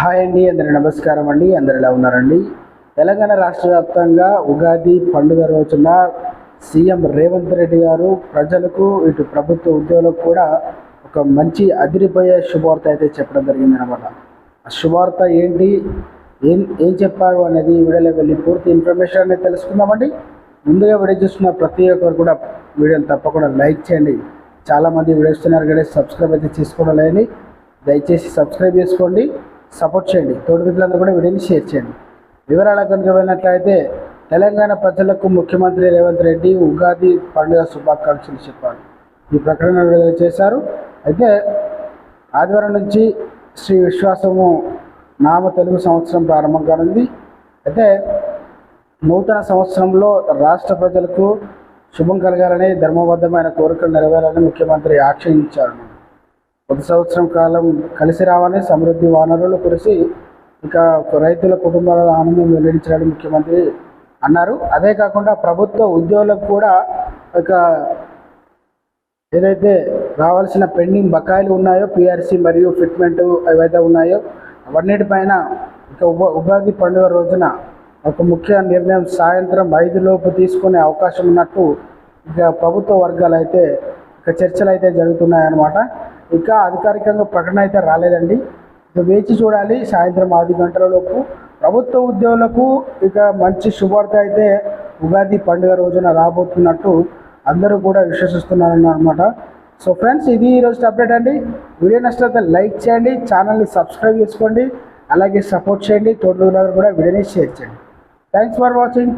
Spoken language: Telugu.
హాయ్ అండి, అందరి నమస్కారం అండి. అందరు ఎలా ఉన్నారండి? తెలంగాణ రాష్ట్ర వ్యాప్తంగా ఉగాది పండుగ రోజున సీఎం రేవంత్ రెడ్డి గారు ప్రజలకు, ఇటు ప్రభుత్వ ఉద్యోగులకు కూడా ఒక మంచి అదిరిపోయే శుభవార్త అయితే చెప్పడం జరిగింది అనమాట. ఆ శుభవార్త ఏంటి, ఏం ఏం చెప్పారు అనేది ఈ వీడియోలో వెళ్ళి పూర్తి ఇన్ఫర్మేషన్ అనేది తెలుసుకుందామండి. ముందుగా వీడియో చూస్తున్న ప్రతి ఒక్కరు కూడా వీడియోని తప్పకుండా లైక్ చేయండి. చాలామంది వీడియో ఇస్తున్నారు కానీ సబ్స్క్రైబ్ అయితే చేసుకోవడం లేని, దయచేసి సబ్స్క్రైబ్ చేసుకోండి, సపోర్ట్ చేయండి. తోటి మిత్రులందరూ కూడా వీడియోని షేర్ చేయండి. వివరాలకు కనుక వెళ్ళినట్లయితే తెలంగాణ ప్రజలకు ముఖ్యమంత్రి రేవంత్ రెడ్డి ఉగాది పండుగ శుభాకాంక్షలు చెప్పారు. ఈ ప్రకటన విడుదల చేశారు. అయితే ఆదివారం నుంచి శ్రీ విశ్వాసము నామ తెలుగు సంవత్సరం ప్రారంభం కానుంది. అయితే నూతన సంవత్సరంలో రాష్ట్ర ప్రజలకు శుభం కలగాలని, ధర్మబద్ధమైన కోరికలు నెరవేరాలని ముఖ్యమంత్రి ఆక్షేపించారు. కొత్త సంవత్సరం కాలం కలిసి రావాలని, సమృద్ధి వానరులు కురిసి ఇక రైతుల కుటుంబాల ఆనందం వెల్లడించాలని ముఖ్యమంత్రి అన్నారు. అదే కాకుండా ప్రభుత్వ ఉద్యోగులకు కూడా ఇక ఏదైతే రావాల్సిన పెండింగ్ బకాయిలు ఉన్నాయో, పిఆర్సీ మరియు ఫిట్మెంట్ ఏవైతే ఉన్నాయో అవన్నిటిపైన ఇక ఉగాది పండుగ రోజున ఒక ముఖ్య నిర్ణయం సాయంత్రం 5 లోపు తీసుకునే అవకాశం ఉన్నట్టు ఇక ప్రభుత్వ వర్గాలు అయితే ఇక చర్చలు అయితే జరుగుతున్నాయన్నమాట. ఇంకా అధికారికంగా ప్రకటన అయితే రాలేదండి. ఇక వేచి చూడాలి. సాయంత్రం 5 గంటల లోపు ప్రభుత్వ ఉద్యోగులకు ఇక మంచి శుభవార్త అయితే ఉగాది పండుగ రోజున రాబోతున్నట్టు అందరూ కూడా విశ్వసిస్తున్నారన్నమాట. సో ఫ్రెండ్స్, ఇది ఈరోజు అప్డేట్ అండి. వీడియో నచ్చితే లైక్ చేయండి, ఛానల్ని సబ్స్క్రైబ్ చేసుకోండి, అలాగే సపోర్ట్ చేయండి. తోటి కూడా వీడియోని షేర్ చేయండి. Thanks for watching.